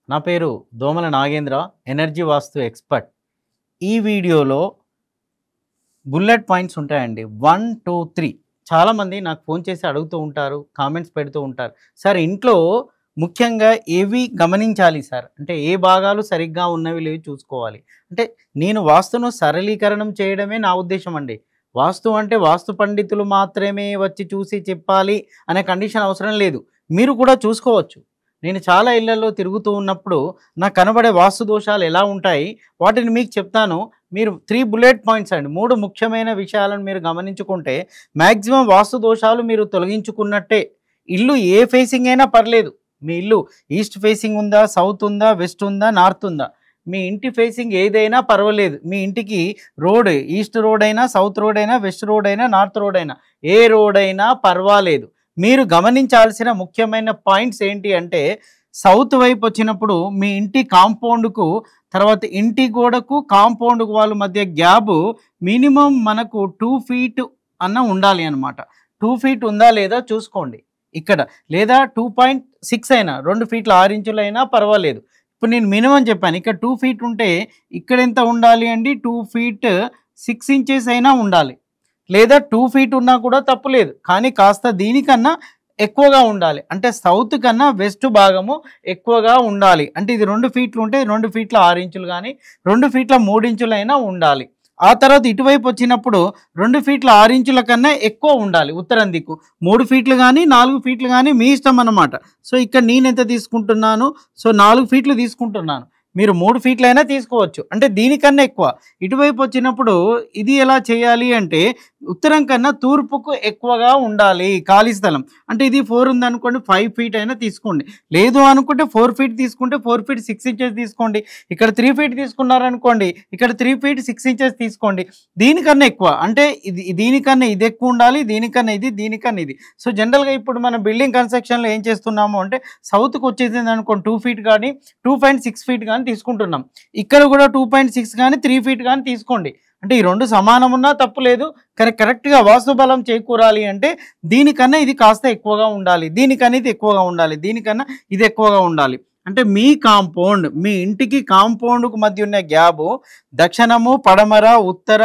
నా పేరు దోమల నాగేంద్ర, ఎనర్జీ వాస్తు ఎక్స్‌పర్ట్. ఈ వీడియోలో బుల్లెట్ పాయింట్స్ ఉంటాయండి. 1, 2, 3 చాలామంది నాకు ఫోన్ చేసి అడుగుతూ ఉంటారు. కామెంట్స్ పెడుతూ ఉంటారు. సార్ ఇంట్లో ముఖ్యంగా ఏవి గమనించాలి సార్? అంటే ఏ భాగాలు సరిగ్గా ఉన్నవి లేవి చూసుకోవాలి. అంటే నేను వాస్తును సరళీకరణం చేయడమే నా ఉద్దేశ్యం అండి. వాస్తు అంటే వాస్తు పండితులు మాత్రమే వచ్చి చూసి చెప్పాలి అనే కండిషన్ అవసరం లేదు. మీరు కూడా చూసుకోవచ్చు. నేను చాలా ఇళ్లల్లో తిరుగుతూ ఉన్నప్పుడు నాకు కనబడే వాస్తు దోషాలు ఎలా ఉంటాయి వాటిని మీకు చెప్తాను. మీరు 3 బుల్లెట్ పాయింట్స్ అండి. 3 ముఖ్యమైన విషయాలను మీరు గమనించుకుంటే మాక్సిమం వాస్తు దోషాలు మీరు తొలగించుకున్నట్టే. ఇల్లు ఏ ఫేసింగ్ అయినా పర్లేదు. మీ ఇల్లు ఈస్ట్ ఫేసింగ్ ఉందా, సౌత్ ఉందా, వెస్ట్ ఉందా, నార్త్ ఉందా, మీ ఇంటి ఫేసింగ్ ఏదైనా పర్వాలేదు. మీ ఇంటికి రోడ్ ఈస్ట్ రోడ్ అయినా, సౌత్ రోడ్ అయినా, వెస్ట్ రోడ్ అయినా, నార్త్ రోడ్ అయినా, ఏ రోడ్ అయినా పర్వాలేదు. మీరు గమనించాల్సిన ముఖ్యమైన పాయింట్స్ ఏంటి అంటే, సౌత్ వైపు వచ్చినప్పుడు మీ ఇంటి కాంపౌండ్కు, తర్వాత ఇంటి గోడకు కాంపౌండ్ వాళ్ళ మధ్య గ్యాప్ మినిమం మనకు 2 ఫీట్ అన్న ఉండాలి అనమాట. 2 ఫీట్ ఉందా లేదా చూసుకోండి ఇక్కడ. లేదా 2.6 అయినా, 2 ఫీట్ల 6 ఇంచులైనా పర్వాలేదు. ఇప్పుడు నేను మినిమం చెప్పాను. ఇక్కడ 2 ఫీట్ ఉంటే ఇక్కడ ఎంత ఉండాలి అండి, 2 ఫీట్ 6 ఇంచెస్ అయినా ఉండాలి. లేదా 2 ఫీట్ ఉన్నా కూడా తప్పులేదు. కానీ కాస్త దీనికన్నా ఎక్కువగా ఉండాలి. అంటే సౌత్ కన్నా వెస్ట్ భాగము ఎక్కువగా ఉండాలి. అంటే ఇది 2 ఫీట్లు ఉంటే 2 ఫీట్ల 6 ఇంచులు గానీ, 2 ఫీట్ల 3 ఇంచులైనా ఉండాలి. ఆ తర్వాత ఇటువైపు వచ్చినప్పుడు 2 ఫీట్ల 6 ఇంచుల కన్నా ఎక్కువ ఉండాలి ఉత్తరం దిక్కు. 3 ఫీట్లు గానీ, 4 ఫీట్లు గానీ మీ ఇష్టం అన్నమాట. సో ఇక్కడ నేనెంత తీసుకుంటున్నాను, సో 4 ఫీట్లు తీసుకుంటున్నాను. మీరు 3 ఫీట్లైనా తీసుకోవచ్చు. అంటే దీనికన్నా ఎక్కువ. ఇటువైపు వచ్చినప్పుడు ఇది ఎలా చేయాలి అంటే, ఉత్తరం కన్నా తూర్పుకు ఎక్కువగా ఉండాలి ఖాళీ స్థలం. అంటే ఇది 4 ఉందనుకోండి, 5 ఫీట్ అయినా తీసుకోండి. లేదు అనుకుంటే 4 ఫీట్ తీసుకుంటే 4 ఫీట్ 6 ఇంచెస్ తీసుకోండి. ఇక్కడ 3 ఫీట్ తీసుకున్నారనుకోండి, ఇక్కడ 3 ఫీట్ 6 ఇంచెస్ తీసుకోండి. దీనికన్నా ఎక్కువ అంటే దీనికన్నా ఇది ఎక్కువ ఉండాలి, దీనికన్నా ఇది, దీనికన్నా ఇది. సో జనరల్‌గా ఇప్పుడు మనం బిల్డింగ్ కన్‌స్ట్రక్షన్‌లో ఏం చేస్తున్నాము అంటే, సౌత్‌కి వచ్చేసిందనుకోండి 2 ఫీట్ గానీ, 2.6 ఫీట్ గానీ తీసుకుంటున్నాం. ఇక్కడ కూడా 2.6 గానీ, 3 ఫీట్ గానీ తీసుకోండి. అంటే ఈ 2 సమానం ఉన్నా తప్పు లేదు. కానీ కరెక్ట్‌గా వాస్తు బలం చేకూరాలి అంటే దీనికన్నా ఇది కాస్త ఎక్కువగా ఉండాలి. దీనికన్నా ఇది ఎక్కువగా ఉండాలి. దీనికన్నా ఇది ఎక్కువగా ఉండాలి. అంటే మీ కాంపౌండ్, మీ ఇంటికి కాంపౌండ్‌కు మధ్య ఉన్న గ్యాపు దక్షిణము, పడమర, ఉత్తర,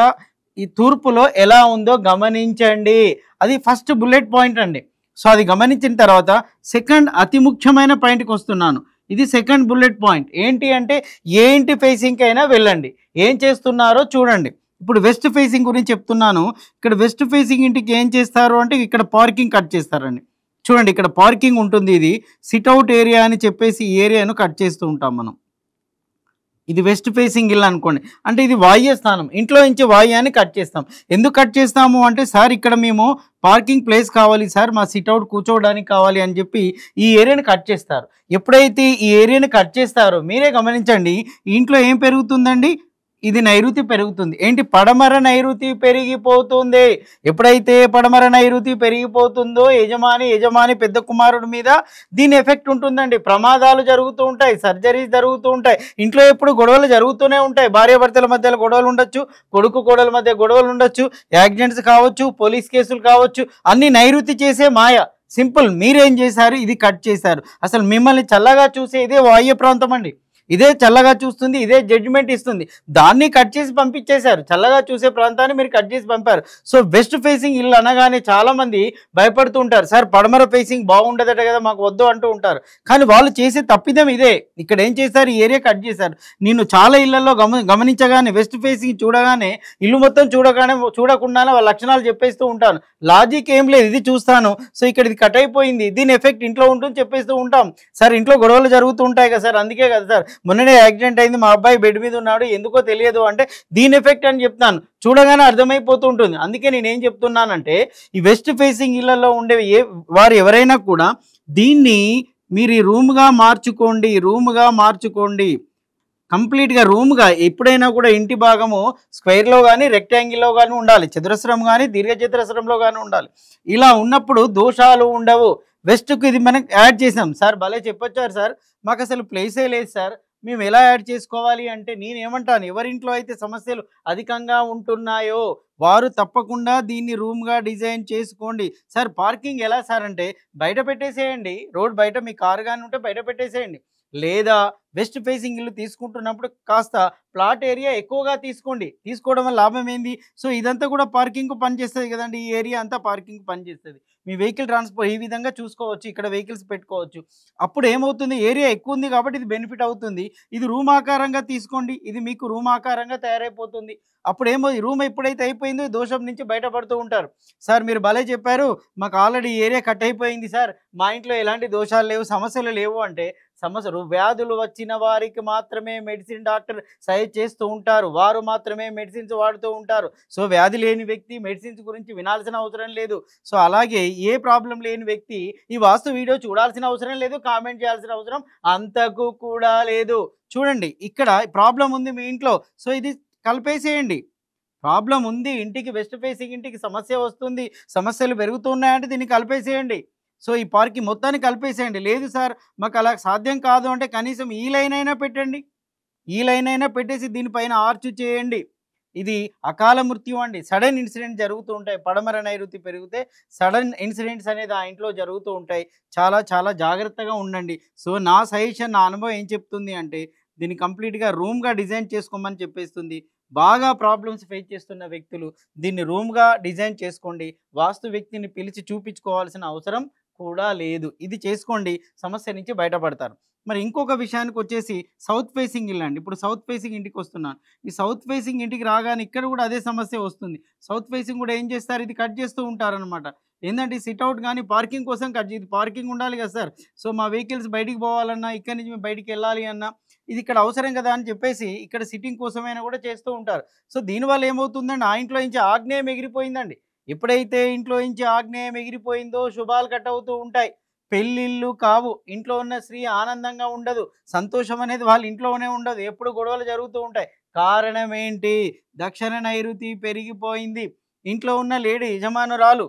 ఈ తూర్పులో ఎలా ఉందో గమనించండి. అది ఫస్ట్ బుల్లెట్ పాయింట్ అండి. సో అది గమనించిన తర్వాత సెకండ్ అతి ముఖ్యమైన పాయింట్‌కి వస్తున్నాను. ఇది సెకండ్ బుల్లెట్ పాయింట్. ఏంటి అంటే, ఏ ఇంటి ఫేసింగ్‌కి అయినా వెళ్ళండి. ఏం చేస్తున్నారో చూడండి. ఇప్పుడు వెస్ట్ ఫేసింగ్ గురించి చెప్తున్నాను. ఇక్కడ వెస్ట్ ఫేసింగ్ ఇంటికి ఏం చేస్తారు అంటే, ఇక్కడ పార్కింగ్ కట్ చేస్తారండి. చూడండి ఇక్కడ పార్కింగ్ ఉంటుంది. ఇది సిట్అవుట్ ఏరియా అని చెప్పేసి ఈ ఏరియాను కట్ చేస్తూ ఉంటాం మనం. ఇది వెస్ట్ ఫేసింగ్ ఇల్లు అనుకోండి. అంటే ఇది వాయువ్య స్థానం. ఇంట్లో నుంచి వాయువ్యాన్ని కట్ చేస్తాం. ఎందుకు కట్ చేస్తాము అంటే, సార్ ఇక్కడ మేము పార్కింగ్ ప్లేస్ కావాలి సార్, మా సిట్అవుట్ కూర్చోవడానికి కావాలి అని చెప్పి ఈ ఏరియాని కట్ చేస్తారు. ఎప్పుడైతే ఈ ఏరియాని కట్ చేస్తారో మీరే గమనించండి, ఈ ఇంట్లో ఏం పెరుగుతుందండి, ఇది నైరుతి పెరుగుతుంది. ఏంటి, పడమర నైరుతి పెరిగిపోతుంది. ఎప్పుడైతే పడమర నైరుతి పెరిగిపోతుందో యజమాని పెద్ద కుమారుడి మీద దీని ఎఫెక్ట్ ఉంటుందండి. ప్రమాదాలు జరుగుతూ ఉంటాయి, సర్జరీస్ జరుగుతూ ఉంటాయి, ఇంట్లో ఎప్పుడు గొడవలు జరుగుతూనే ఉంటాయి. భార్యాభర్తల మధ్యలో గొడవలు ఉండొచ్చు, కొడుకు కోడల మధ్య గొడవలు ఉండొచ్చు, యాక్సిడెంట్స్ కావచ్చు, పోలీస్ కేసులు కావచ్చు. అన్ని నైరుతి చేసే మాయ. సింపుల్. మీరేం చేశారు, ఇది కట్ చేశారు. అసలు మిమ్మల్ని చల్లగా చూసే ఇదే వాయువ్య ప్రాంతం అండి. ఇదే చల్లగా చూస్తుంది, ఇదే జడ్జిమెంట్ ఇస్తుంది. దాన్ని కట్ చేసి పంపించేశారు. చల్లగా చూసే ప్రాంతాన్ని మీరు కట్ చేసి పంపారు. సో వెస్ట్ ఫేసింగ్ ఇల్లు అనగానే చాలామంది భయపడుతూ ఉంటారు. సార్ పడమర ఫేసింగ్ బాగుండదట కదా, మాకు వద్దు అంటూ ఉంటారు. కానీ వాళ్ళు చేసే తప్పిదం ఇదే. ఇక్కడ ఏం చేశారు, ఈ ఏరియా కట్ చేశారు. నేను చాలా ఇళ్లలో గమనించగానే వెస్ట్ ఫేసింగ్ చూడగానే ఇల్లు మొత్తం చూడకుండానే వాళ్ళ లక్షణాలు చెప్పేస్తూ ఉంటాను. లాజిక్ ఏం లేదు, ఇది చూస్తాను, సో ఇక్కడ ఇది కట్ అయిపోయింది, దీని ఎఫెక్ట్ ఇంట్లో ఉంటుంది చెప్పేస్తూ ఉంటాం. సార్ ఇంట్లో గొడవలు జరుగుతూ ఉంటాయి కదా సార్, అందుకే కదా సార్ మొన్ననే యాక్సిడెంట్ అయింది, మా అబ్బాయి బెడ్ మీద ఉన్నాడు, ఎందుకో తెలియదు అంటే దీని ఎఫెక్ట్ అని చెప్తాను. చూడగానే అర్థమైపోతూ ఉంటుంది. అందుకే నేనేం చెప్తున్నానంటే, ఈ వెస్ట్ ఫేసింగ్ ఇళ్లలో ఉండే వారు ఎవరైనా కూడా దీన్ని మీరు ఈ రూమ్గా మార్చుకోండి. కంప్లీట్గా రూమ్గా ఎప్పుడైనా కూడా ఇంటి భాగము స్క్వేర్లో కానీ, రెక్టాంగిల్లో కానీ ఉండాలి. చతురస్రం కానీ, దీర్ఘచతురస్రంలో కానీ ఉండాలి. ఇలా ఉన్నప్పుడు దోషాలు ఉండవు. వెస్ట్కు ఇది మనం యాడ్ చేసాం. సార్ భలే చెప్పొచ్చారు సార్, మాకు అసలు ప్లేసే లేదు సార్, మేము ఎలా యాడ్ చేసుకోవాలి అంటే, నేనేమంటాను, ఎవరింట్లో అయితే సమస్యలు అధికంగా ఉంటున్నాయో వారు తప్పకుండా దీన్ని రూమ్గా డిజైన్ చేసుకోండి. సార్ పార్కింగ్ ఎలా సార్ అంటే, బయట పెట్టేసేయండి. రోడ్ బయట మీ కారు కానీ ఉంటే బయట పెట్టేసేయండి. లేదా వెస్ట్ ఫేసింగ్ ఇల్లు తీసుకుంటున్నప్పుడు కాస్త ప్లాట్ ఏరియా ఎక్కువగా తీసుకోండి. తీసుకోవడం వల్ల లాభం ఏంది? సో, ఇదంతా కూడా పార్కింగ్‌కు పనిచేస్తది గదండీ! ఈ ఏరియా అంతా పార్కింగ్‌కి పనిచేస్తది. మీ వెహికల్ ట్రాన్స్‌పోర్ట్ ఈ విధంగా చూసుకోవచ్చు. ఇక్కడ వెహికల్స్ పెట్టుకోవచ్చు. అప్పుడు ఏమవుతుంది? ఏరియా ఎక్కువుంది కాబట్టి ఇది బెనిఫిట్ అవుతుంది. ఇది రూమ్ ఆకారంగా తీసుకోండి. ఇది మీకు రూమ్ ఆకారంగా తయారైపోతుంది. అప్పుడేమో ఈ రూమ్ ఎప్పుడైతే అయిపోయిందో దోషం నుంచి బయటపడుతూ ఉంటారు. సార్ మీరు భలే చెప్పారు. మాకు ఆల్రెడీ ఈ ఏరియా కట్ అయిపోయింది సార్. మా ఇంట్లో ఎలాంటి దోషాలు లేవు, సమస్యలు లేవు అంటే సమస్యలు వ్యాధులు వచ్చిన వారికి మాత్రమే మెడిసిన్ డాక్టర్ సజెస్ట్ చేస్తూ ఉంటారు. వారు మాత్రమే మెడిసిన్స్ వాడుతూ ఉంటారు. సో, వ్యాధి లేని వ్యక్తి మెడిసిన్స్ గురించి వినాల్సిన అవసరం లేదు. సో, అలాగే ఏ ప్రాబ్లమ్ లేని వ్యక్తి ఈ వాస్తు వీడియో చూడాల్సిన అవసరం లేదు. కామెంట్ చేయాల్సిన అవసరం అంతకు కూడా లేదు. చూడండి ఇక్కడ ప్రాబ్లమ్ ఉంది మీ ఇంట్లో. సో, ఇది కలిపేసేయండి. ప్రాబ్లమ్ ఉంది. ఇంటికి వెస్ట్ ఫేసింగ్ ఇంటికి సమస్య వస్తుంది. సమస్యలు పెరుగుతున్నాయంటే దీన్ని కలిపేసేయండి. సో, ఈ పార్కింగ్ మొత్తాన్ని కలిపేసేయండి. లేదు సార్ మాకు అలా సాధ్యం కాదు అంటే కనీసం ఈ లైన్ అయినా పెట్టండి. ఈ లైన్ అయినా పెట్టేసి దీనిపైన ఆర్చ్ చేయండి. ఇది అకాల మృత్యు అండి. సడెన్ ఇన్సిడెంట్ జరుగుతూ ఉంటాయి. పడమర నైరుతి పెరిగితే సడెన్ ఇన్సిడెంట్స్ అనేది ఆ ఇంట్లో జరుగుతూ ఉంటాయి. చాలా చాలా జాగ్రత్తగా ఉండండి. సో, నా సజెషన్ నా అనుభవం ఏం చెప్తుంది అంటే దీన్ని కంప్లీట్‌గా రూమ్‌గా డిజైన్ చేసుకోమని చెప్పేస్తుంది. బాగా ప్రాబ్లమ్స్ ఫేస్ చేస్తున్న వ్యక్తులు దీన్ని రూమ్‌గా డిజైన్ చేసుకోండి. వాస్తు వ్యక్తిని పిలిచి చూపించుకోవాల్సిన అవసరం కూడా లేదు. ఇది చేసుకోండి. సమస్య నుంచి బయటపడతారు. మరి ఇంకొక విషయానికొచ్చేసి సౌత్ ఫేసింగ్ ఇల్లండి. ఇప్పుడు సౌత్ ఫేసింగ్ ఇంటికొస్తున్నాను. ఈ సౌత్ ఫేసింగ్ ఇంటికి రాగానే ఇక్కడ కూడా అదే సమస్య వస్తుంది. సౌత్ ఫేసింగ్ కూడా ఏం చేస్తారు? ఇది కట్ చేస్తూ ఉంటారనమాట. ఏందంటే సిట్‌ఔట్ గాని పార్కింగ్ కోసం కట్ ఇది పార్కింగ్ ఉండాలి కదా సార్! సో, మా వెహికల్స్ బయటికి పోవాలన్నా, ఇక్కడి నుంచి మేము బయటికెళ్ళాలి అన్నా, ఇది ఇక్కడ అవసరం కదా అని చెప్పేసి ఇక్కడ సిట్టింగ్ కోసమైనా కూడా చేస్తూ ఉంటారు. సో, దీనివల్ల ఏమవుతుందండి ఆ ఇంట్లో నుంచి ఆగ్నేయం ఎగిరిపోయిందండి. ఎప్పుడైతే ఇంట్లో నుంచి ఆగ్నేయం ఎగిరిపోయిందో శుభాలు కట్ అవుతూ ఉంటాయి. పెళ్ళిళ్ళు కావు. ఇంట్లో ఉన్న స్త్రీ ఆనందంగా ఉండదు. సంతోషం అనేది వాళ్ళ ఇంట్లోనే ఉండదు. ఎప్పుడు గొడవలు జరుగుతూ ఉంటాయి. కారణం ఏంటి? దక్షిణ నైరుతి పెరిగిపోయింది. ఇంట్లో ఉన్న లేడీ యజమానురాలు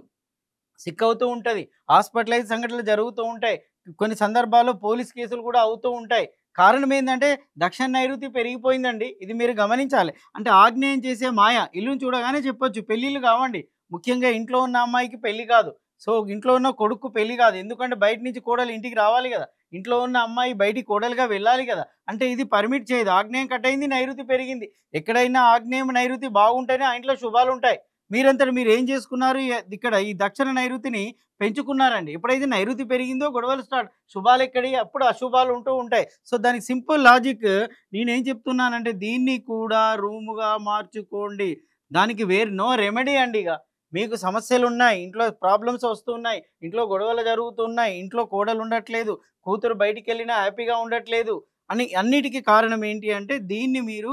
సిక్కవుతూ ఉంటది. హాస్పిటలైజ్ సంఘటనలు జరుగుతూ ఉంటాయి. కొన్ని సందర్భాల్లో పోలీస్ కేసులు కూడా అవుతూ ఉంటాయి. కారణం ఏందంటే దక్షిణ నైరుతి పెరిగిపోయిందండి. ఇది మీరు గమనించాలి. అంటే ఆగ్నేయం చేసే మాయ. ఇల్లుని చూడగానే చెప్పొచ్చు. పెళ్ళిళ్ళు కావండి. ముఖ్యంగా ఇంట్లో ఉన్న అమ్మాయికి పెళ్లి కాదు. సో, ఇంట్లో ఉన్న కొడుక్కు పెళ్లి కాదు. ఎందుకంటే బయట నుంచి కోడలు ఇంటికి రావాలి గదా! ఇంట్లో ఉన్న అమ్మాయి బయటికి కోడలుగా వెళ్ళాలి గదా! అంటే ఇది పర్మిట్ చేయదు. ఆగ్నేయం కట్ అయింది. నైరుతి పెరిగింది. ఎక్కడైనా ఆగ్నేయం, నైరుతి బాగుంటేనే ఆ ఇంట్లో శుభాలుంటాయి. మీరంతట మీరేం చేసుకున్నారు? ఇక్కడ ఈ దక్షిణ నైరుతిని పెంచుకున్నారండి. ఎప్పుడైతే నైరుతి పెరిగిందో గొడవలు స్టార్ట్. శుభాలెక్కడియి? అప్పుడు అశుభాలు ఉంటూ ఉంటాయి. సో, దానికి సింపుల్ లాజిక్ నేనేం చెప్తున్నానంటే దీన్ని కూడా రూమ్‌గా మార్చుకోండి. దానికి నో రెమెడీ అండి ఇగ. మీకు సమస్యలున్నాయి. ఇంట్లో ప్రాబ్లమ్స్ వస్తున్నాయి. ఇంట్లో గొడవలు జరుగుతున్నాయి. ఇంట్లో కోడలుండట్లేదు. కూతురు బయటికెళ్ళినా హ్యాపీగా ఉండట్లేదు. అని అన్నిటికి కారణం ఏంటి అంటే దీన్ని మీరు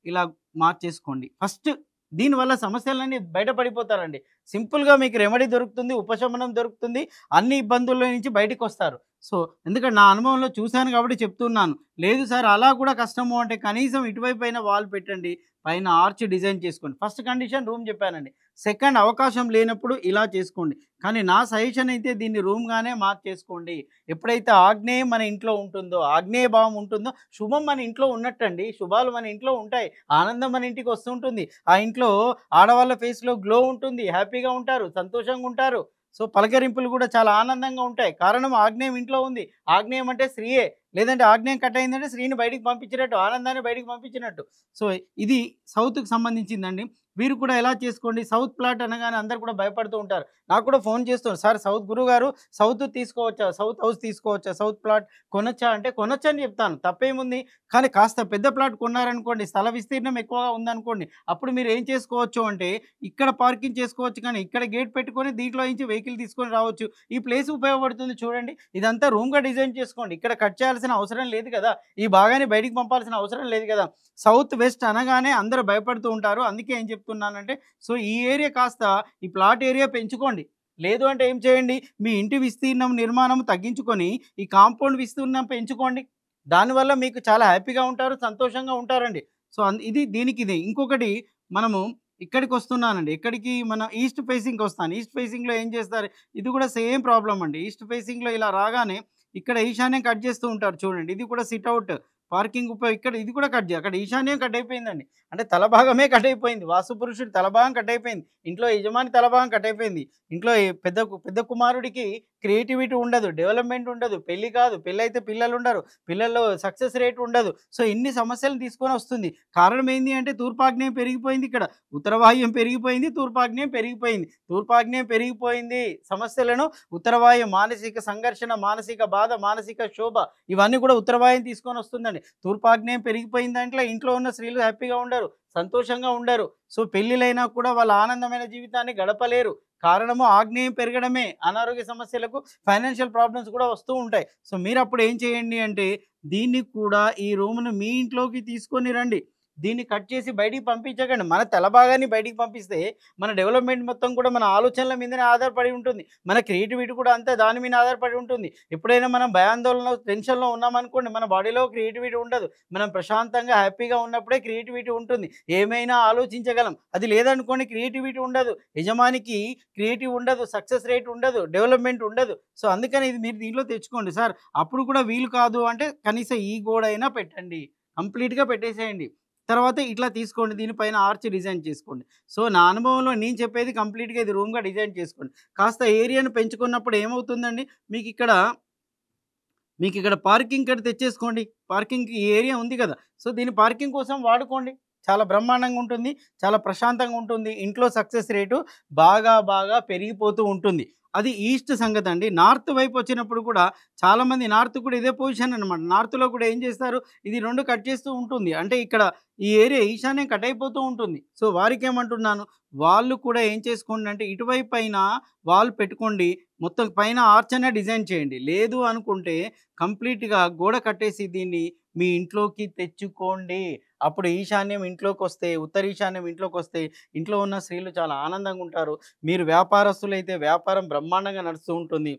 ఇలా మార్చేసుకోండి. ఫస్ట్ దీనివల్ల సమస్యలన్నీ బయటపడిపోతారండి. సింపుల్‌గా మీకు రెమెడీ దొరుకుతుంది. ఉపశమనం దొరుకుతుంది. అన్ని ఇబ్బందుల నుంచి బయటికొస్తారు. సో, ఎందుకంటే నా అనుభవంలో చూసాను కాబట్టి చెప్తున్నాను. లేదు సార్ అలా కూడా కష్టము అంటే కనీసం ఇటువైపైన వాల్ పెట్టండి. పైన ఆర్చ్ డిజైన్ చేసుకోండి. ఫస్ట్ కండిషన్ రూమ్ చెప్పానండి. సెకండ్ అవకాశం లేనప్పుడు ఇలా చేసుకోండి. కానీ నా సజెషన్ అయితే దీన్ని రూమ్‌గానే మార్చేసుకోండి. ఎప్పుడైతే ఆగ్నేయం మన ఇంట్లో ఉంటుందో, ఆగ్నేయ భావం ఉంటుందో శుభం మన ఇంట్లో ఉన్నట్టండి. శుభాలు మన ఇంట్లో ఉంటాయి. ఆనందం మన ఇంటికి వస్తుంటుంది. ఆ ఇంట్లో ఆడవాళ్ళ ఫేస్‌లో గ్లో ఉంటుంది. హ్యాపీగా ఉంటారు. సంతోషంగా ఉంటారు. సో, పలకరింపులు కూడా చాలా ఆనందంగా ఉంటాయి. కారణం ఆగ్నేయం ఇంట్లో ఉంది. ఆగ్నేయం అంటే స్త్రీయే. లేదంటే ఆగ్నేయం కట్ అయిందంటే స్త్రీని బయటికి పంపించినట్టు, ఆనందాన్ని బయటికి పంపించినట్టు. సో, ఇది సౌత్‌కి సంబంధించిందండి. మీరు కూడా ఎలా చేసుకోండి. సౌత్ ప్లాట్ అనగానే అందరూ కూడా భయపడుతూ ఉంటారు. నాకు కూడా ఫోన్ చేస్తున్నారు. సార్ సౌత్ గురువుగారు సౌత్ తీసుకోవచ్చా? సౌత్ హౌస్ తీసుకోవచ్చా? సౌత్ ప్లాట్ కొనొచ్చా? అంటే కొనొచ్చని చెప్తాను. తప్పేముంది? కానీ కాస్త పెద్ద ప్లాట్ కొన్నారనుకోండి, స్థల విస్తీర్ణం ఎక్కువగా ఉందనుకోండి, అప్పుడు మీరు ఏం చేసుకోవచ్చు అంటే ఇక్కడ పార్కింగ్ చేసుకోవచ్చు కానీ ఇక్కడ గేట్ పెట్టుకొని దీంట్లో నుంచి వెహికల్ తీసుకొని రావచ్చు. ఈ ప్లేస్ ఉపయోగపడుతుంది చూడండి. ఇదంతా రూమ్‌గా డిజైన్ చేసుకోండి. ఇక్కడ కట్ చేయాల్సిన అవసరం లేదు కదా! ఈ భాగాన్ని బయటికి పంపాల్సిన అవసరం లేదు కదా! సౌత్ వెస్ట్ అనగానే అందరూ భయపడుతూ ఉంటారు. అందుకే ఏం చెప్తున్నానంటే సో, ఈ ఏరియా కాస్త ఈ ప్లాట్ ఏరియా పెంచుకోండి. లేదు అంటే ఏం చేయండి, మీ ఇంటి విస్తీర్ణం, నిర్మాణం తగ్గించుకొని ఈ కాంపౌండ్ విస్తీర్ణం పెంచుకోండి. దానివల్ల మీకు చాలా హ్యాపీగా ఉంటారు. సంతోషంగా ఉంటారండి. సో, ఇది దీనికిది. ఇంకొకటి మనము ఇక్కడికొస్తున్నానండి. ఎక్కడికి మన ఈస్ట్ ఫేసింగ్‌కొస్తాను. ఈస్ట్ ఫేసింగ్‌లో ఏం చేస్తారు? ఇది కూడా సేమ్ ప్రాబ్లమ్ అండి. ఈస్ట్ ఫేసింగ్‌లో ఇలా రాగానే ఇక్కడ ఈశాన్యం కట్ చేస్తూ ఉంటారు చూడండి. ఇది కూడా సిట్ ఔట్ పార్కింగ్ ఇక్కడ ఇది కూడా కట్ అక్కడ ఈశాన్యం కట్ అయిపోయిందండి. అంటే తల భాగమే కట్ అయిపోయింది. వాస్తు పురుషుడి తల భాగం కట్ అయిపోయింది. ఇంట్లో యజమాని తల భాగం కట్ అయిపోయింది. ఇంట్లో పెద్ద పెద్ద కుమారుడికి క్రియేటివిటీ ఉండదు, డెవలప్మెంట్ ఉండదు, పెళ్లి కాదు, పెళ్ళైతే పిల్లలు ఉండరు, పిల్లల్లో సక్సెస్ రేట్ ఉండదు. సో ఇన్ని సమస్యలను తీసుకొని వస్తుంది. కారణం ఏంది అంటే తూర్పాగ్నేయం పెరిగిపోయింది ఇక్కడ. ఉత్తర వాయువ్యం పెరిగిపోయింది, తూర్పాగ్నేయం పెరిగిపోయింది. తూర్పాగ్నేయం పెరిగిపోయింది సమస్యలను ఉత్తర వాయువ్యం మానసిక సంఘర్షణ, మానసిక బాధ, మానసిక శోభ ఇవన్నీ కూడా ఉత్తర వాయువ్యం తీసుకొని వస్తుందండి. తూర్పాగ్నేయం పెరిగిపోయిన దాంట్లో ఇంట్లో ఉన్న స్త్రీలు హ్యాపీగా ఉండరు, సంతోషంగా ఉండరు. సో పెళ్ళిళ్ళైనా కూడా వాళ్ళ ఆనందమైన జీవితాన్ని గడపలేరు. కారణము ఆగ్నేయం పెరగడమే. అనారోగ్య సమస్యలకు, ఫైనాన్షియల్ ప్రాబ్లమ్స్ కూడా వస్తూ ఉంటాయి. సో మీరప్పుడు ఏం చేయండి అంటే దీన్ని కూడా ఈ రూమ్‌ను మీ ఇంట్లోకి తీసుకొని రండి. దీన్ని కట్ చేసి బయటికి పంపించకండి. మన తల భాగాన్ని బయటికి పంపిస్తే మన డెవలప్‌మెంట్ మొత్తం కూడా మన ఆలోచనల మీదనే ఆధారపడి ఉంటుంది. మన క్రియేటివిటీ కూడా అంతే దాని మీద ఆధారపడి ఉంటుంది. ఎప్పుడైనా మనం భయాందోళనలో, టెన్షన్‌లో ఉన్నామనుకోండి మన బాడీలో క్రియేటివిటీ ఉండదు. మనం ప్రశాంతంగా, హ్యాపీగా ఉన్నప్పుడే క్రియేటివిటీ ఉంటుంది. ఏమైనా ఆలోచించగలం. అది లేదనుకోండి క్రియేటివిటీ ఉండదు. యజమానికి క్రియేటివ్ ఉండదు, సక్సెస్ రేట్ ఉండదు, డెవలప్‌మెంట్ ఉండదు. సో అందుకని ఇది మీరు దీంట్లో తెచ్చుకోండి సార్. అప్పుడు కూడా వీలు కాదు అంటే కనీసం ఈ గోడైనా పెట్టండి. కంప్లీట్‌గా పెట్టేసేయండి. తర్వాత ఇట్లా తీసుకోండి. దీనిపైన ఆర్చ్ డిజైన్ చేసుకోండి. సో నా అనుభవంలో నేను చెప్పేది కంప్లీట్‌గా ఇది రూమ్‌గా డిజైన్ చేసుకోండి. కాస్త ఏరియాను పెంచుకున్నప్పుడు ఏమవుతుందండి మీకిక్కడ మీకిక్కడ పార్కింగ్ ఇక్కడ తెచ్చేసుకోండి. పార్కింగ్‌కి ఈ ఏరియా ఉంది కదా! సో దీన్ని పార్కింగ్ కోసం వాడుకోండి. చాలా బ్రహ్మాండంగా ఉంటుంది. చాలా ప్రశాంతంగా ఉంటుంది. ఇంట్లో సక్సెస్ రేటు బాగా పెరిగిపోతూ ఉంటుంది. అది ఈస్ట్ సంగతండి. నార్త్ వైపు వచ్చినప్పుడు కూడా చాలామంది నార్త్ కూడా ఇదే పొజిషన్ అనమాట. నార్త్‌లో కూడా ఏం చేస్తారు, ఇది 2 కట్ చేస్తూ ఉంటుంది. అంటే ఇక్కడ ఈ ఏరియా ఈశాన్యం కట్ అయిపోతూ ఉంటుంది. సో వారికేమంటున్నాను, వాళ్ళు కూడా ఏం చేసుకోండి అంటే ఇటువైపు పైన వాల్ పెట్టుకోండి. మొత్తం పైన ఆర్చ్ అనే డిజైన్ చేయండి. లేదు అనుకుంటే కంప్లీట్‌గా గోడ కట్టేసి దీన్ని మీ ఇంట్లోకి తెచ్చుకోండి. అప్పుడు ఈశాన్యం ఇంట్లోకొస్తే, ఉత్తర ఈశాన్యం ఇంట్లోకొస్తే ఇంట్లో ఉన్న స్త్రీలు చాలా ఆనందంగా ఉంటారు. మీరు వ్యాపారస్తులైతే వ్యాపారం బ్రహ్మాండంగా నడుస్తూ ఉంటుంది.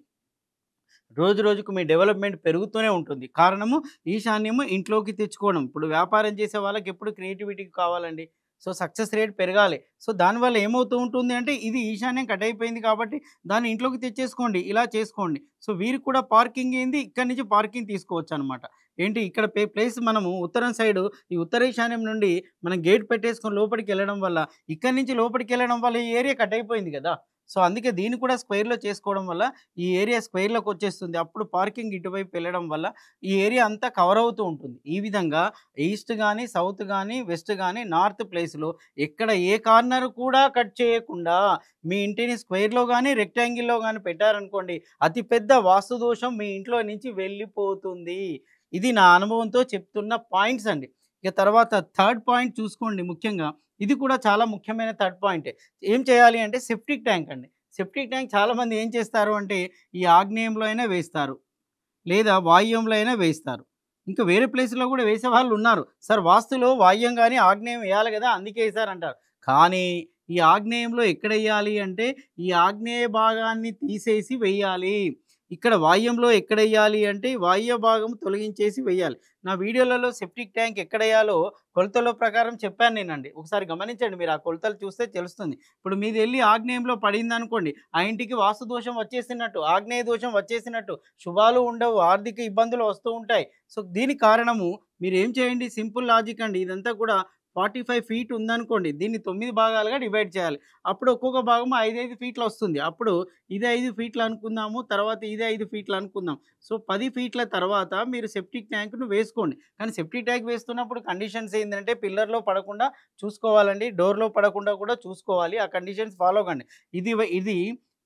రోజు రోజుకు మీ డెవలప్‌మెంట్ పెరుగుతూనే ఉంటుంది. కారణము ఈశాన్యము ఇంట్లోకి తెచ్చుకోవడం. ఇప్పుడు వ్యాపారం చేసే వాళ్ళకి ఎప్పుడు క్రియేటివిటీ కావాలండి. సో సక్సెస్ రేట్ పెరగాలి. సో దానివల్ల ఏమవుతూ ఉంటుంది అంటే ఇది ఈశాన్యం కట్ అయిపోయింది కాబట్టి దాన్ని ఇంట్లోకి తెచ్చేసుకోండి. ఇలా చేసుకోండి. సో వీరికి కూడా పార్కింగ్ ఏంది ఇక్కడి నుంచి పార్కింగ్ తీసుకోవచ్చనమాట. ఏంటి ఇక్కడ ప్లేస్ మనము ఉత్తరం సైడు ఈ ఉత్తర ఈశాన్యం నుండి మనం గేట్ పెట్టేసుకొని లోపలికెళ్ళడం వల్ల ఇక్కడి నుంచి లోపలికెళ్ళడం వల్ల ఈ ఏరియా కట్ అయిపోయింది గదా! సో అందుకే దీన్ని కూడా స్క్వేర్‌లో చేసుకోవడం వల్ల ఈ ఏరియా స్క్వేర్‌లోకొచ్చేస్తుంది. అప్పుడు పార్కింగ్ ఇటువైపు వెళ్ళడం వల్ల ఈ ఏరియా అంతా కవర్ అవుతూ ఉంటుంది. ఈ విధంగా ఈస్ట్ గాని, సౌత్ గాని, వెస్ట్ గాని, నార్త్ ప్లేస్‌లో ఎక్కడ ఏ కార్నర్ కూడా కట్ చేయకుండా మీ ఇంటిని స్క్వేర్‌లో గాని, రెక్టాంగిల్‌లో గాని పెట్టారనుకోండి, అతి పెద్ద వాస్తు దోషం మీ ఇంట్లో నుంచి వెళ్ళిపోతుంది. ఇది నా అనుభవంతో చెప్తున్న పాయింట్స్ అండి. ఇక తర్వాత థర్డ్ పాయింట్ చూసుకోండి ముఖ్యంగా. ఇది కూడా చాలా ముఖ్యమైన థర్డ్ పాయింటే. ఏం చేయాలి అంటే సెప్టిక్ ట్యాంక్ అండి. సెప్టిక్ ట్యాంక్ చాలామంది ఏం చేస్తారు అంటే ఈ ఆగ్నేయంలో అయినా వేస్తారు. లేదా వాయువ్యంలో అయినా వేస్తారు. ఇంకా వేరే ప్లేస్‌లో కూడా వేసేవాళ్ళు ఉన్నారు. సార్ వాస్తులో వాయువ్యం గాని, ఆగ్నేయం ఎయాలి గదా! అందుకే ఎసారంటారు. కానీ ఈ ఆగ్నేయంలో ఎక్కడెయ్యాలి అంటే ఈ ఆగ్నేయ భాగాన్ని తీసేసి వెయ్యాలి. ఇక్కడ వాయువ్యంలో ఎక్కడెయ్యాలి అంటే వాయువ్య భాగం తొలగించేసి వెయ్యాలి. నా వీడియోలలో సెప్టిక్ ట్యాంక్ ఎక్కడెయ్యాలో కొలతల ప్రకారం చెప్పాను నేనండి. ఒకసారి గమనించండి మీరు ఆ కొలతలు చూస్తే తెలుస్తుంది. ఇప్పుడు మీదెళ్లి ఆగ్నేయంలో పడిందనుకోండి, ఆ ఇంటికి వాస్తు దోషం వచ్చేసినట్టు, ఆగ్నేయ దోషం వచ్చేసినట్టు, శుభాలు ఉండవు, ఆర్థిక ఇబ్బందులు వస్తూ ఉంటాయి. సో దీనికి కారణము మీరేం చేయండి సింపుల్ లాజిక్ అండి. ఇదంతా కూడా 45 ఫీట్ ఉందనుకోండి. దీన్ని 9 భాగాలుగా డివైడ్ చేయాలి. అప్పుడు ఒక్కొక్క భాగము 5 ఫీట్ల వస్తుంది. అప్పుడు ఇది 5 ఫీట్లు అనుకుందాము. తర్వాత ఇది 5 ఫీట్లు అనుకుందాం. సో 10 ఫీట్ల తర్వాత మీరు సెప్టిక్ ట్యాంక్‌ను వేసుకోండి. కానీ సెప్టిక్ ట్యాంక్ వేస్తున్నప్పుడు కండిషన్స్ ఏందంటే పిల్లర్‌లో పడకుండా చూసుకోవాలండి. డోర్‌లో పడకుండా కూడా చూసుకోవాలి. ఆ కండిషన్స్ ఫాలో కండి. ఇది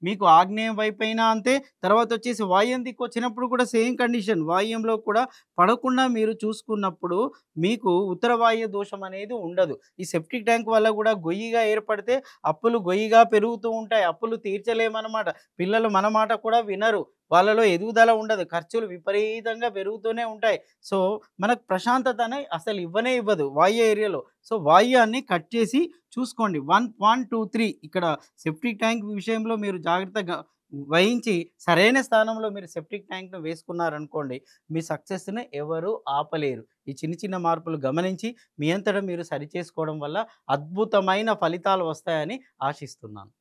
మీకు ఆగ్నేయం వైపైనా అంతే. తర్వాతొచ్చేసి వాయువ్యం దిక్కొచ్చినప్పుడు కూడా సేమ్ కండిషన్. వాయువ్యంలో కూడా పడకుండా మీరు చూసుకున్నప్పుడు మీకు ఉత్తర వాయు దోషం అనేది ఉండదు. ఈ సెప్టిక్ ట్యాంక్ వల్ల కూడా గొయ్యిగా ఏర్పడితే అప్పులు గొయ్యిగా పెరుగుతూ ఉంటాయి. అప్పులు తీర్చలేమనమాట. పిల్లలు మన మాట కూడా వినరు. వాళ్ళలో ఎదుగుదల ఉండదు. ఖర్చులు విపరీతంగా పెరుగుతూనే ఉంటాయి. సో, మనకు ప్రశాంతతని అసలు ఇవ్వనే ఇవ్వదు వాయు ఏరియాలో. సో, వాయుయాన్ని కట్ చేసి చూసుకోండి. 1, 1, 2, 3 ఇక్కడ సెప్టిక్ ట్యాంక్ విషయంలో మీరు జాగ్రత్తగా వహించి సరైన స్థానంలో మీరు సెప్టిక్ ట్యాంక్‌ను వేసుకున్నారనుకోండి, మీ సక్సెస్‌ని ఎవరు ఆపలేరు. ఈ చిన్న చిన్న మార్పులు గమనించి మీ అంతట మీరు సరిచేసుకోవడం వల్ల అద్భుతమైన ఫలితాలు వస్తాయని ఆశిస్తున్నాను.